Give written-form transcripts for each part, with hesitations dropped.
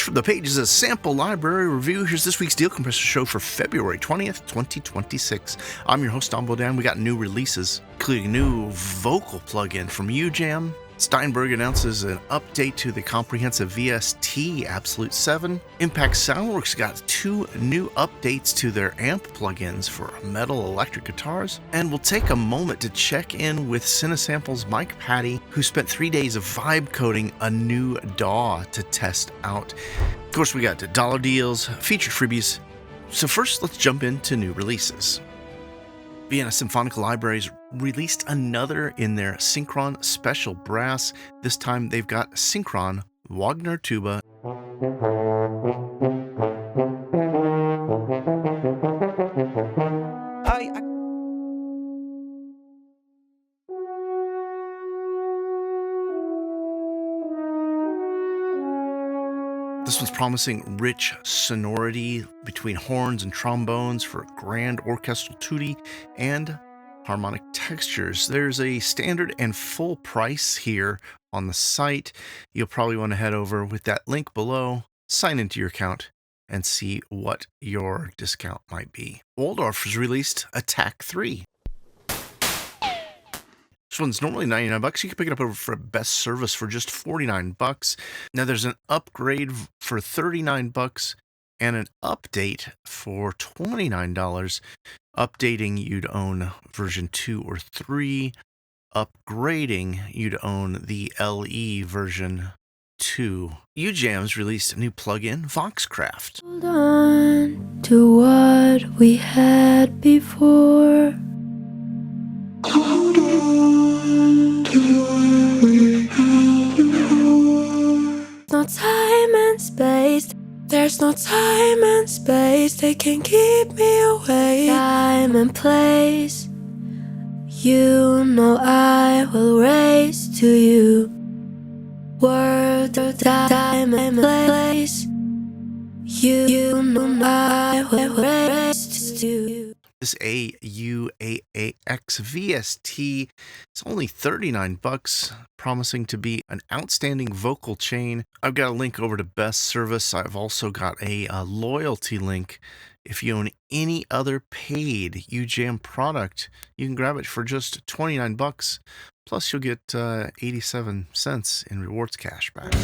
Fresh from the pages of Sample Library Review, here's this week's Deal Compressor show for February 20th, 2026. I'm your host, Don Bodan. We got new releases, including a new vocal plugin from UJam. Steinberg announces an update to the comprehensive VST Absolute 7. Impact Soundworks got 2 new updates to their amp plugins for metal electric guitars. And we'll take a moment to check in with Cinesample's Mike Patty, who spent 3 days of vibe coding a new DAW to test out. Of course, we got dollar deals, featured freebies. So first, let's jump into new releases. Vienna Symphonic Libraries released another in their Synchron Special Brass. This time they've got Synchron Wagner Tuba. This one's promising rich sonority between horns and trombones for grand orchestral tutti and harmonic textures. There's a standard and full price here on the site. You'll probably want to head over with that link below, sign into your account, and see what your discount might be. Waldorf has released Attack 3. This one's normally $99. You can pick it up over for best service for just $49. Now there's an upgrade for $39 and an update for $29. Updating, you'd own version 2 or 3. Upgrading, you'd own the LE version 2. UJam's released a new plugin, Voxcraft. Hold on to what we had before. No time and space. There's no time and space. They can keep me away. Time and place. You know I will race to you. Word of time and place. You know I will race to you. This AUAAX VST is only $39, promising to be an outstanding vocal chain. I've got a link over to Best Service. I've also got a loyalty link. If you own any other paid UJam product, you can grab it for just $29. Plus, you'll get 87 cents in rewards cash back.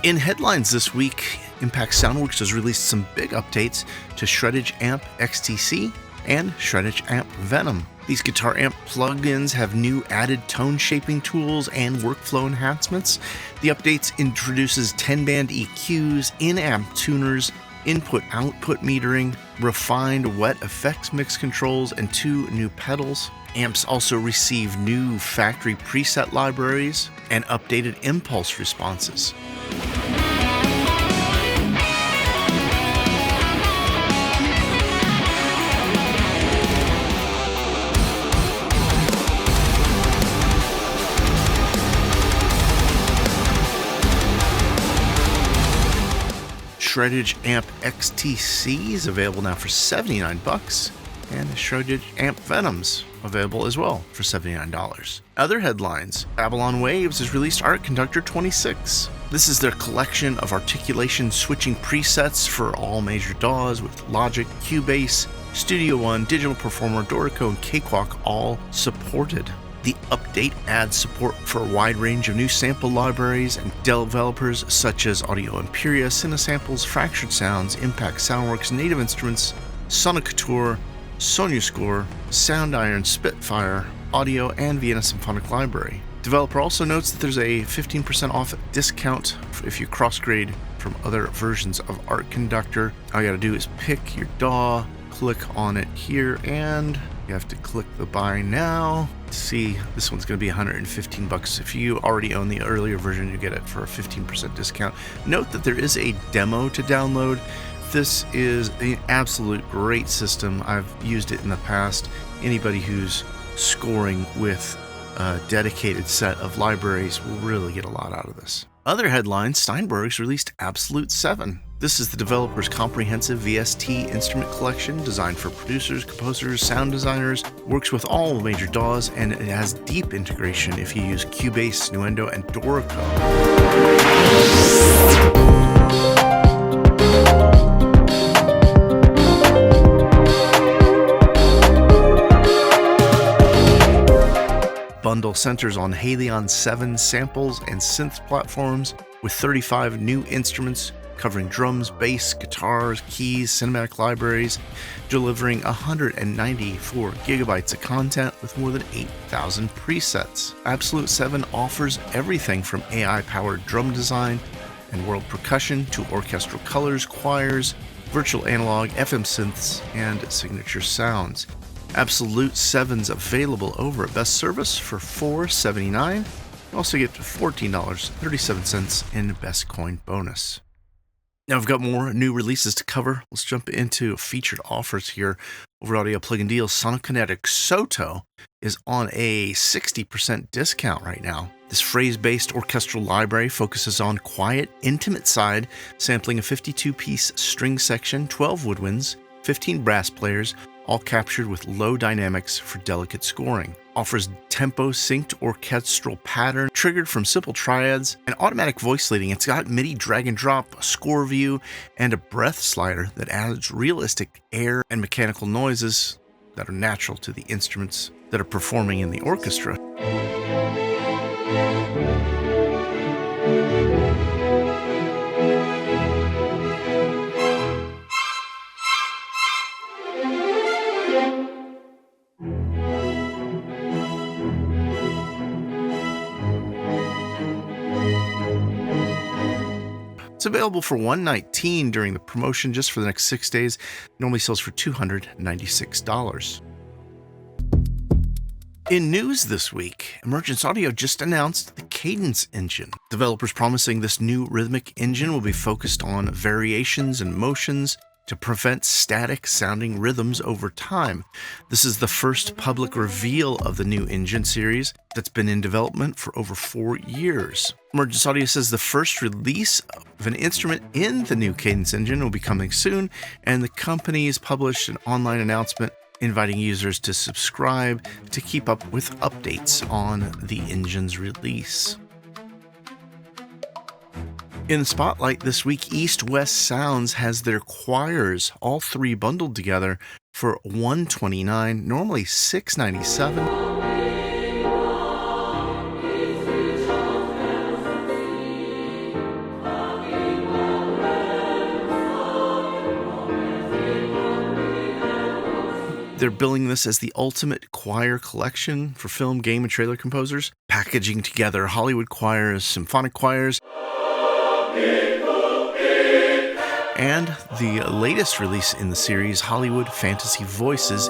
In headlines this week, Impact Soundworks has released some big updates to Shreddage Amp XTC and Shreddage Amp Venom. These guitar amp plugins have new added tone shaping tools and workflow enhancements. The updates introduces 10-band EQs, in-amp tuners, input-output metering, refined wet effects mix controls, and 2 new pedals. Amps also receive new factory preset libraries and updated impulse responses. Shreddage Amp XTC is available now for $79, and Shreddage Amp Venom's available as well for $79. Other headlines: Babylon Waves has released Art Conductor 26. This is their collection of articulation switching presets for all major DAWs with Logic, Cubase, Studio One, Digital Performer, Dorico, and Cakewalk all supported. The update adds support for a wide range of new sample libraries and developers such as Audio Imperia, Cinesamples, Fractured Sounds, Impact Soundworks, Native Instruments, Sonic Couture, SonarScore, Sound Iron, Spitfire, Audio, and Vienna Symphonic Library. Developer also notes that there's a 15% off discount if you cross-grade from other versions of Art Conductor. All you gotta do is pick your DAW, click on it here, and you have to click the buy now. See, this one's going to be $115. If you already own the earlier version, you get it for a 15% discount. Note that there is a demo to download. This is an absolute great system. I've used it in the past. Anybody who's scoring with a dedicated set of libraries will really get a lot out of this. Other headlines: Steinberg's released Absolute 7. This is the developer's comprehensive VST instrument collection designed for producers, composers, sound designers, works with all major DAWs, and it has deep integration if you use Cubase, Nuendo, and Dorico. model centers on Halion 7 samples and synth platforms with 35 new instruments covering drums, bass, guitars, keys, cinematic libraries, delivering 194 gigabytes of content with more than 8,000 presets. Absolute 7 offers everything from AI-powered drum design and world percussion to orchestral colors, choirs, virtual analog, FM synths, and signature sounds. Absolute 7's available over at Best Service for $4.79. You also get $14.37 in Best Coin bonus. Now we've got more new releases to cover. Let's jump into featured offers here over Audio Plug and Deals. Sonic Kinetic Soto is on a 60% discount right now. This phrase-based orchestral library focuses on quiet, intimate side, sampling a 52-piece string section, 12 woodwinds, 15 brass players, all captured with low dynamics for delicate scoring. Offers tempo-synced orchestral pattern triggered from simple triads and automatic voice leading. It's got MIDI drag and drop, a score view, and a breath slider that adds realistic air and mechanical noises that are natural to the instruments that are performing in the orchestra. It's available for $119 during the promotion just for the next 6 days. Normally sells for $296. In news this week, Emergence Audio just announced the Cadence engine. Developers promising this new rhythmic engine will be focused on variations and motions to prevent static sounding rhythms over time. This is the first public reveal of the new engine series that's been in development for over 4 years. Emergence Audio says the first release of an instrument in the new Cadence engine will be coming soon, and the company has published an online announcement inviting users to subscribe to keep up with updates on the engine's release. In the spotlight this week, East West Sounds has their choirs, all 3 bundled together for $129, normally $697. They're billing this as the ultimate choir collection for film, game, and trailer composers, packaging together Hollywood choirs, symphonic choirs, and the latest release in the series, Hollywood Fantasy Voices,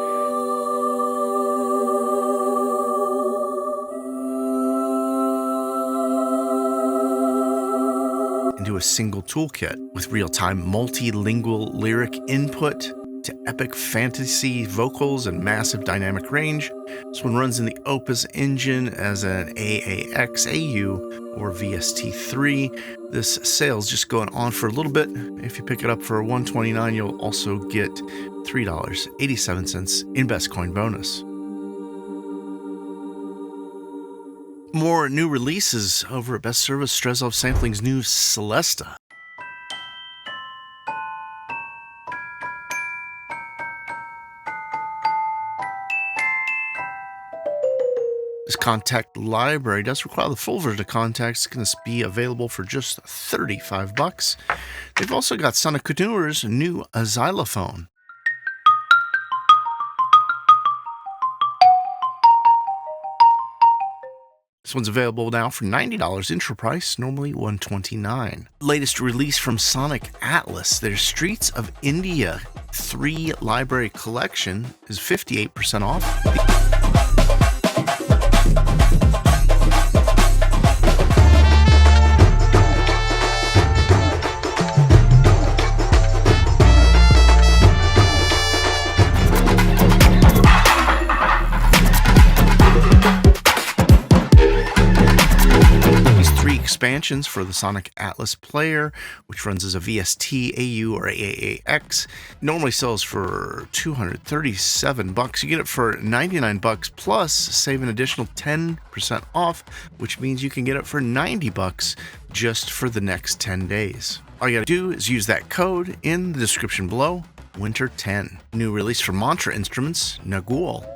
into a single toolkit with real-time multilingual lyric input to epic fantasy vocals and massive dynamic range. This one runs in the Opus engine as an AAX, AU, or VST3. This sale's just going on for a little bit. If you pick it up for $129, you'll also get $3.87 in Best Coin bonus. More new releases over at Best Service. Strezov Sampling's new Celesta. This Contact library does require the full version of Contact. It's going to be available for just $35. They've also got Sonic Couture's new xylophone. This one's available now for $90 intro price, normally $129. Latest release from Sonic Atlas, their Streets of India 3 library collection is 58% off. Expansions for the Sonic Atlas player, which runs as a VST, AU, or AAX, normally sells for $237. You get it for $99 plus save an additional 10% off, which means you can get it for $90 just for the next 10 days. All you gotta do is use that code in the description below, Winter10. New release from Mantra Instruments, Nagul.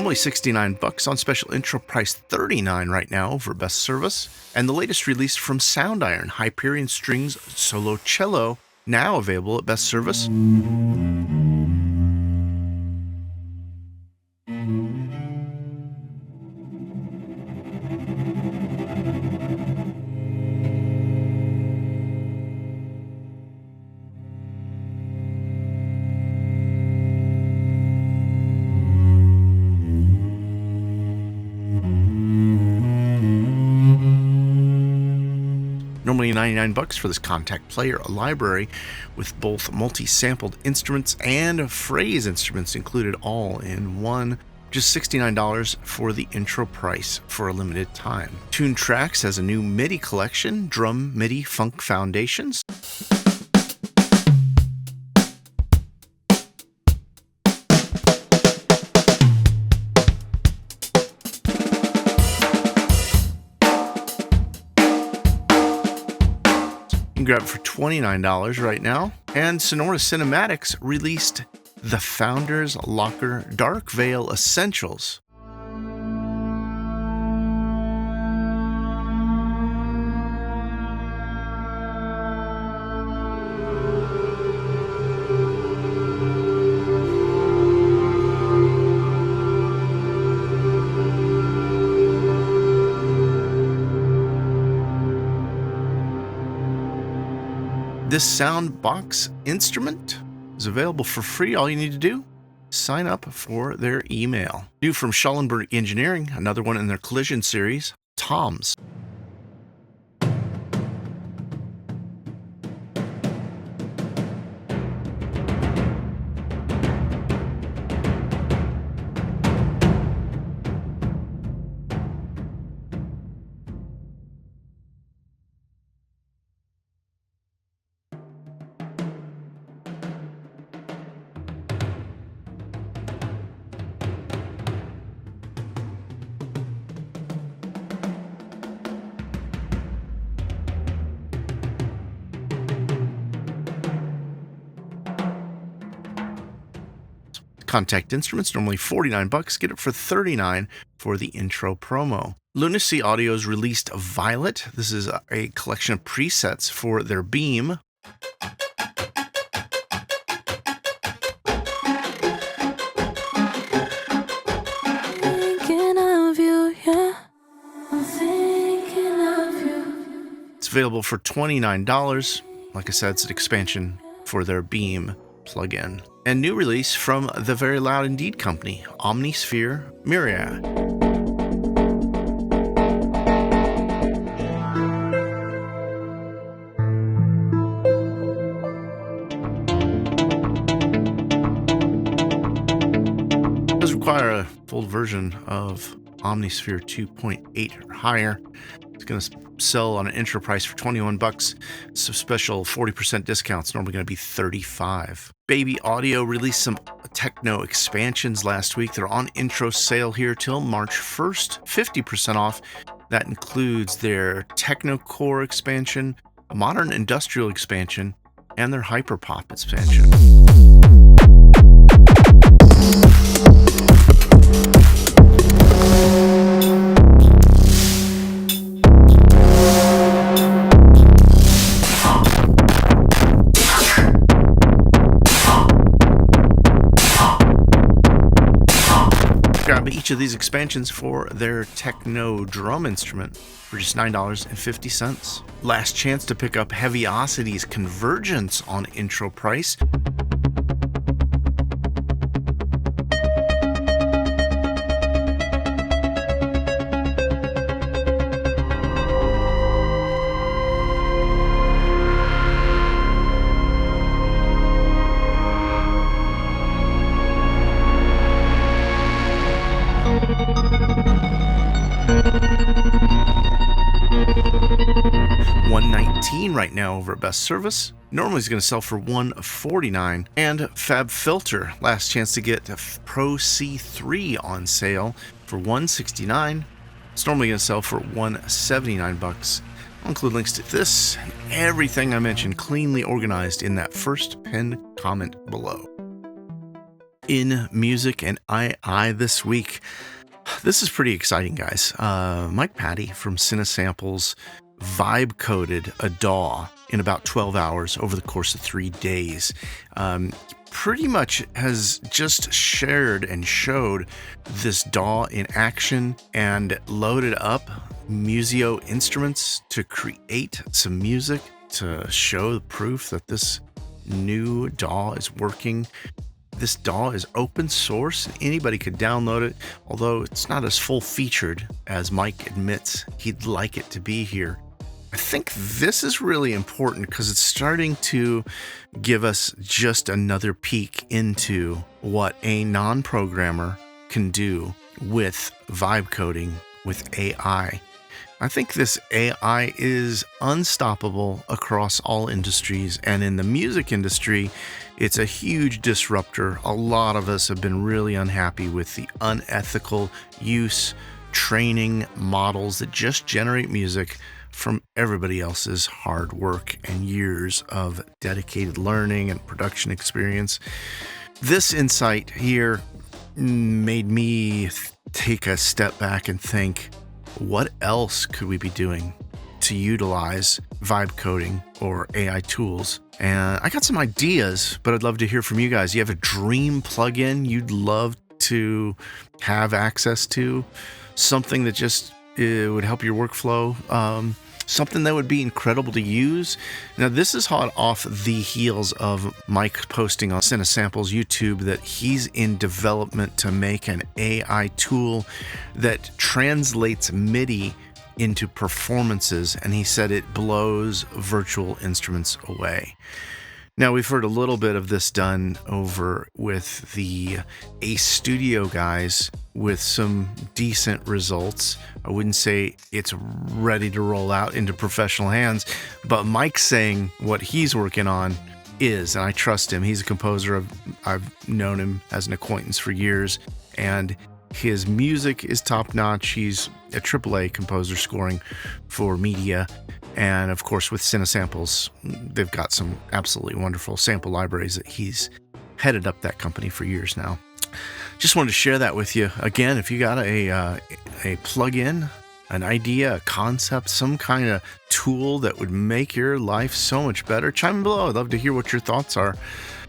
Normally $69 on special intro price $39 right now for best service. And the latest release from Sound Iron, Hyperion Strings Solo Cello, now available at best service. Normally $99 for this compact player library with both multi-sampled instruments and phrase instruments included all in one. Just $69 for the intro price for a limited time. Tune Tracks has a new MIDI collection, Drum MIDI Funk Foundations. You can grab it for $29 right now. And Sonora Cinematics released the Founders Locker Dark Veil Essentials. This sound box instrument is available for free. All you need to do is sign up for their email. New from Schallenberg Engineering, another one in their Collision series, Toms. Contact Instruments, normally $49, get it for $39 for the intro promo. Lunacy Audio's released Violet. This is a collection of presets for their Beam. Thinking of you, yeah. I'm thinking of you. It's available for $29. Like I said, it's an expansion for their Beam plugin. And new release from the Very Loud Indeed company, Omnisphere Myriad. It does require a full version of Omnisphere 2.8 or higher. It's going to sell on an intro price for $21. Some special 40% discounts, normally going to be $35. Baby Audio released some techno expansions last week. They're on intro sale here till March 1st, 50% off. That includes their Techno Core expansion, Modern Industrial expansion, and their Hyperpop expansion. Grab each of these expansions for their techno drum instrument for just $9.50. Last chance to pick up Heaviosity's Convergence on intro price. $119 right now over at Best Service. Normally it's going to sell for $149. And Fab Filter, last chance to get Pro C3 on sale for $169. It's normally going to sell for $179. I'll include links to this and everything I mentioned cleanly organized in that first pinned comment below. in music and AI this week. This is pretty exciting, guys. Mike Patty from Cinesamples vibe coded a DAW in about 12 hours over the course of 3 days. Pretty much has just shared and showed this DAW in action and loaded up Museo instruments to create some music to show the proof that this new DAW is working. This DAW is open source. Anybody could download it, although it's not as full-featured as Mike admits he'd like it to be here. I think this is really important because it's starting to give us just another peek into what a non-programmer can do with vibe coding with AI. I think this AI is unstoppable across all industries, and in the music industry, it's a huge disruptor. A lot of us have been really unhappy with the unethical use, training models that just generate music from everybody else's hard work and years of dedicated learning and production experience. This insight here made me take a step back and think, what else could we be doing to utilize vibe coding or AI tools? And I got some ideas, but I'd love to hear from you guys. You have a dream plugin you'd love to have access to? Something that just would help your workflow? Something that would be incredible to use? Now, this is hot off the heels of Mike posting on Cinesamples YouTube that he's in development to make an AI tool that translates MIDI into performances, and he said it blows virtual instruments away. Now, we've heard a little bit of this done over with the Ace Studio guys with some decent results. I wouldn't say it's ready to roll out into professional hands, but Mike's saying what he's working on is, and I trust him. He's a composer. I've known him as an acquaintance for years, and his music is top-notch. He's a AAA composer scoring for media. And of course, with Cinesamples, they've got some absolutely wonderful sample libraries that he's headed up that company for years now. Just wanted to share that with you. Again, if you got a plugin, an idea, a concept, some kind of tool that would make your life so much better, chime in below. I'd love to hear what your thoughts are,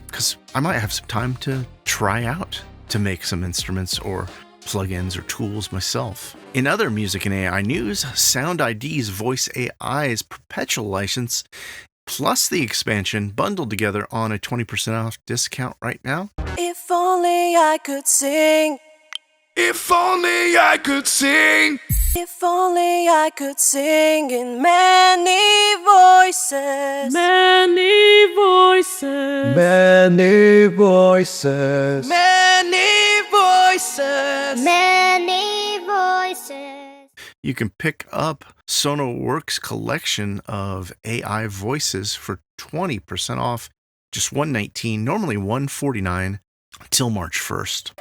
because I might have some time to try out to make some instruments or plugins or tools myself. In other music and AI news, Sound ID's Voice AI's perpetual license plus the expansion bundled together on a 20% off discount right now. If only I could sing. If only I could sing. If only I could sing in many voices. Many voices. Many voices. Many voices. Many voices. You can pick up SonarWorks' collection of AI voices for 20% off, just $119, normally $149, till March 1st.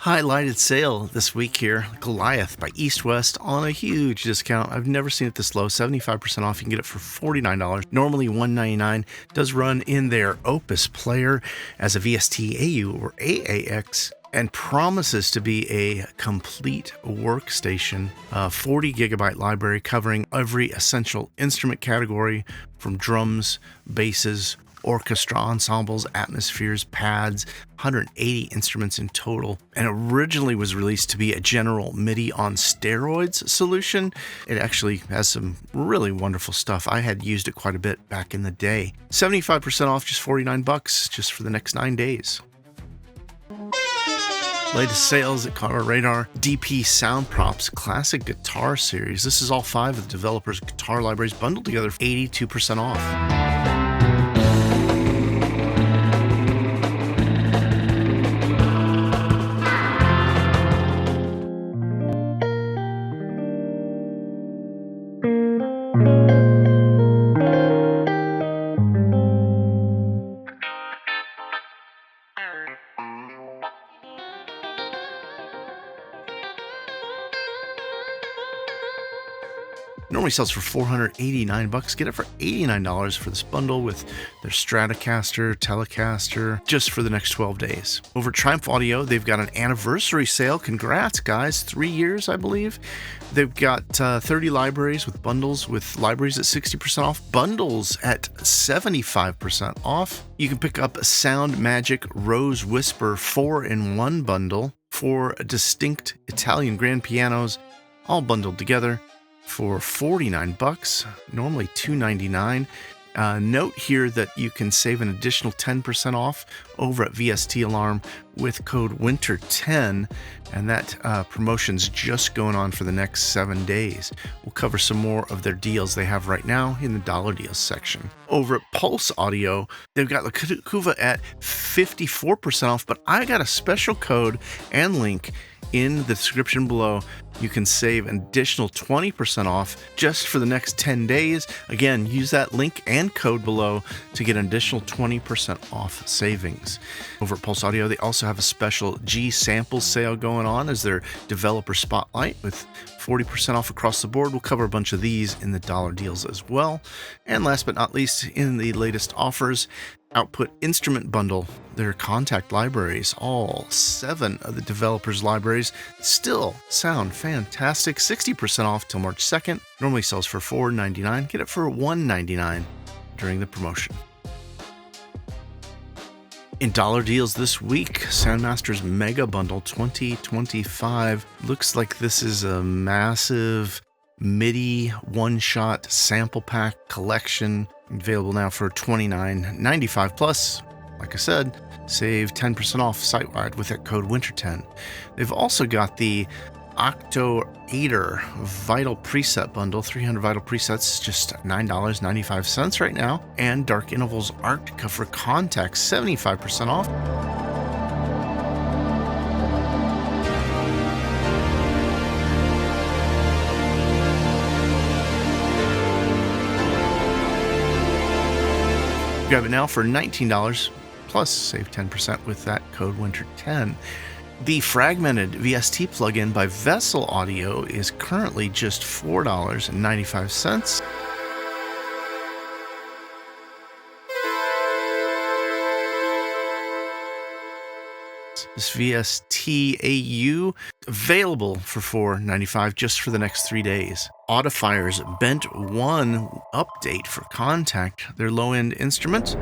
Highlighted sale this week here, Goliath by East West on a huge discount. I've never seen it this low, 75% off. You can get it for $49, normally $199. Does run in their Opus player as a VST AU or AAX, and promises to be a complete workstation, 40 gigabyte library covering every essential instrument category from drums, basses, orchestra ensembles, atmospheres, pads, 180 instruments in total, and originally was released to be a general MIDI on steroids solution. It actually has some really wonderful stuff. I had used it quite a bit back in the day. 75% off, just $49 just for the next 9 days. Latest sales that caught our radar, DP Sound Props Classic Guitar Series. This is all 5 of the developers' guitar libraries bundled together for 82% off. Normally sells for $489. Get it for $89 for this bundle with their Stratocaster, Telecaster, just for the next 12 days. Over at Triumph Audio, they've got an anniversary sale. Congrats, guys. 3 years, I believe. They've got 30 libraries with bundles, with libraries at 60% off, bundles at 75% off. You can pick up a Sound Magic Rose Whisper 4-in-1 bundle, 4 distinct Italian grand pianos, all bundled together for $49, normally $299. Note here that you can save an additional 10% off over at VST Alarm with code WINTER10, and that promotion's just going on for the next 7 days. We'll cover some more of their deals they have right now in the dollar deals section. Over at Pulse Audio, they've got the Kuva at 54% off, but I got a special code and link in the description below. You can save an additional 20% off just for the next 10 days. Again, use that link and code below to get an additional 20% off savings. Over at Pulse Audio, they also have a special G sample sale going on as their developer spotlight with 40% off across the board. We'll cover a bunch of these in the dollar deals as well. And last but not least, in the latest offers, Output Instrument Bundle, their contact libraries, all 7 of the developers' libraries, still sound fantastic. 60% off till March 2nd. Normally sells for $499. Get it for $199 during the promotion. In dollar deals this week, Soundmaster's Mega Bundle 2025. Looks like this is a massive MIDI one-shot sample pack collection, available now for $29.95 plus. Like I said, save 10% off site-wide with that code WINTER10. They've also got the Octo 8er Vital Preset Bundle, 300 Vital Presets, just $9.95 right now. And Dark Intervals Arctica for Contact, 75% off. Grab it now for $19, plus save 10% with that code WINTER10. The Fragmented VST plugin by Vessel Audio is currently just $4.95. This VST AU available for $4.95 just for the next 3 days. Audifier's Bent 1 update for Contact, their low-end instrument.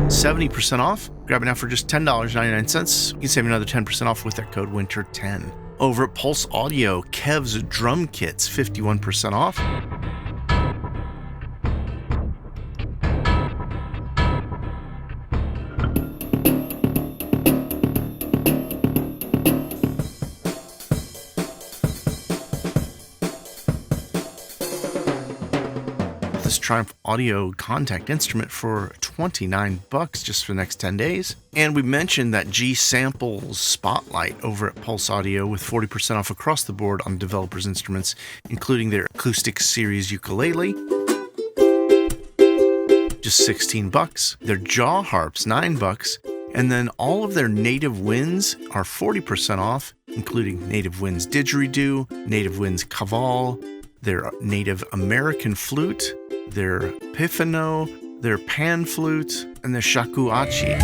$70% off. Grab it now for just $10.99. You can save another 10% off with that code WINTER10. Over at Pulse Audio, Kev's Drum Kits, 51% off. This Triumph Audio Contact instrument for $29 just for the next 10 days. And we mentioned that G Samples Spotlight over at Pulse Audio with 40% off across the board on developers' instruments, including their Acoustic Series ukulele, just $16. Their Jaw Harps, $9. And then all of their Native Winds are 40% off, including Native Winds Didgeridoo, Native Winds Caval, their Native American Flute, their Pifano, their Pan Flute, and their Shakuhachi.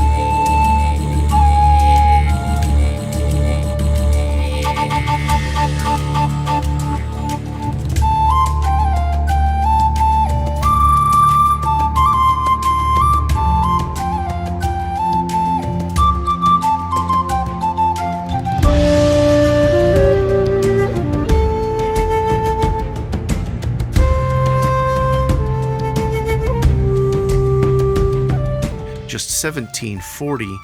Just $17.40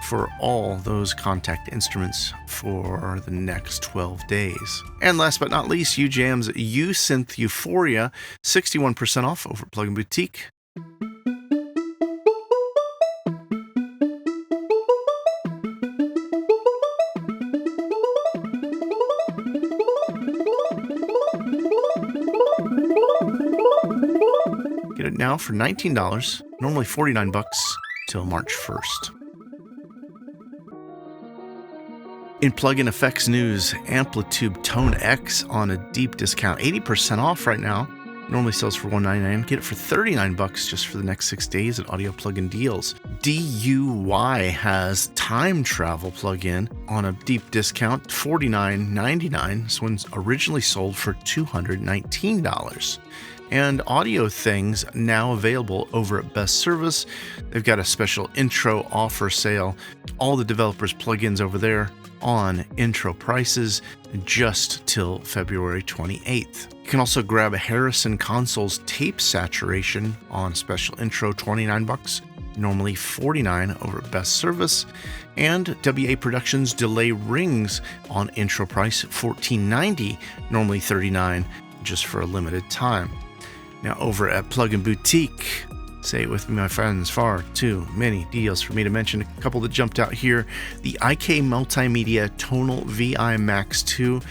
for all those Contact instruments for the next 12 days. And last but not least, UJam's U-Synth Euphoria, 61% off over at Plugin Boutique. Get it now for $19, normally $49 till March 1st. In plugin effects news, Amplitude Tone X on a deep discount, 80% off right now. Normally sells for $199. Get it for $39 just for the next 6 days at Audio Plugin Deals. DUY has Time Travel plugin on a deep discount, $49.99. This one's originally sold for $219. And Audio Things now available over at Best Service. They've got a special intro offer sale. All the developers' plugins over there on intro prices just till February 28th. You can also grab a Harrison Consoles tape saturation on special intro, $29, normally $49 over at Best Service. And WA Productions delay rings on intro price, $14.90, normally $39, just for a limited time. Now over at Plugin Boutique, say it with me, my friends, far too many deals for me to mention. A couple that jumped out here. The IK Multimedia Tonal VI Max 2.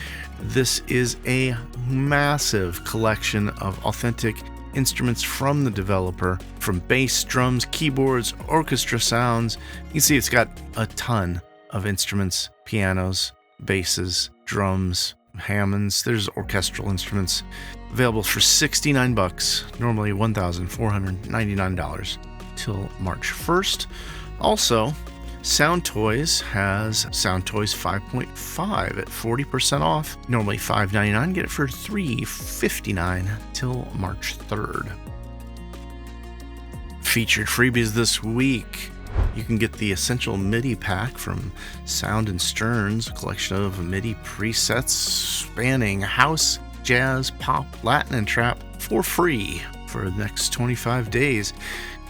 This is a massive collection of authentic instruments from the developer, from bass, drums, keyboards, orchestra sounds. You can see it's got a ton of instruments, pianos, basses, drums, Hammonds. There's orchestral instruments available for $69, normally $1,499 till March 1st. Also, Sound Toys has Sound Toys 5.5 at 40% off, normally $599. Get it for $359 till March 3rd. Featured freebies this week. You can get the Essential MIDI pack from Sound & Stearns, a collection of MIDI presets spanning house, jazz, pop, Latin, and trap for free for the next 25 days.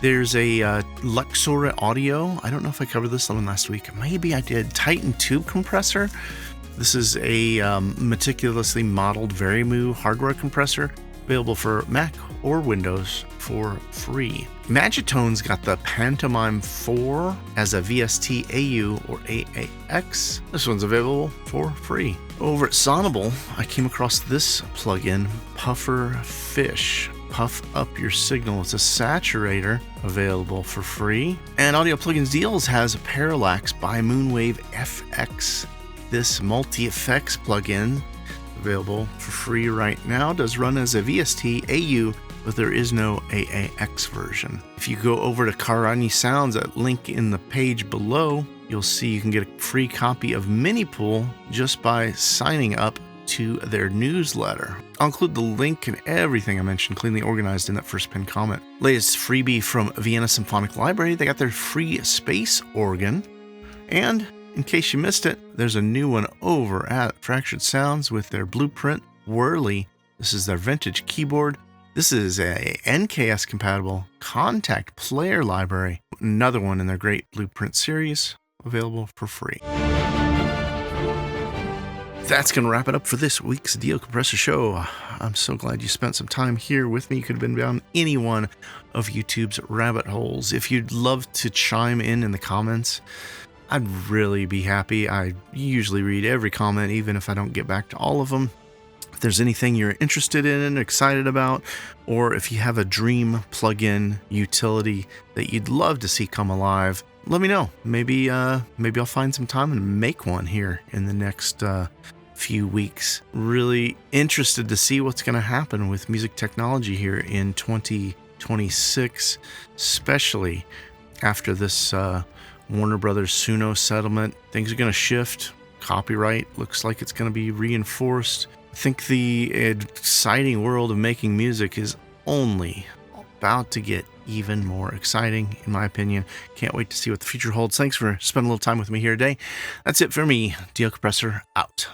There's a Luxora Audio. I don't know if I covered this one last week. Maybe I did. Titan Tube Compressor. This is a meticulously modeled Varimu hardware compressor, available for Mac or Windows for free. Magitone's got the Pantomime 4 as a VST AU or AAX. This one's available for free. Over at Sonable, I came across this plugin, Puffer Fish. Puff up your signal. It's a saturator available for free. And Audio Plugins Deals has Parallax by Moonwave FX. This multi-effects plugin, available for free right now, does run as a VST AU, but there is no AAX version. If you go over to Karani Sounds, that link in the page below, you'll see you can get a free copy of Minipool just by signing up to their newsletter. I'll include the link and everything I mentioned cleanly organized in that first pinned comment. Latest freebie from Vienna Symphonic Library, they got their free space organ. And in case you missed it, there's a new one over at Fractured Sounds with their Blueprint Whirly. This is their vintage keyboard. This is a NKS compatible Contact Player library. Another one in their great Blueprint series, available for free. That's going to wrap it up for this week's Audio Compressor Show. I'm so glad you spent some time here with me. You could have been down any one of YouTube's rabbit holes. If you'd love to chime in the comments, I'd really be happy. I usually read every comment, even if I don't get back to all of them. If there's anything you're interested in, excited about, or if you have a dream plugin utility that you'd love to see come alive, let me know. Maybe I'll find some time and make one here in the next few weeks. Really interested to see what's going to happen with music technology here in 2026, especially after this Warner Brothers Suno settlement. Things are going to shift. Copyright looks like it's going to be reinforced. I think the exciting world of making music is only about to get even more exciting, in my opinion. Can't wait to see what the future holds. Thanks for spending a little time with me here today. That's it for me. Audio Compressor out.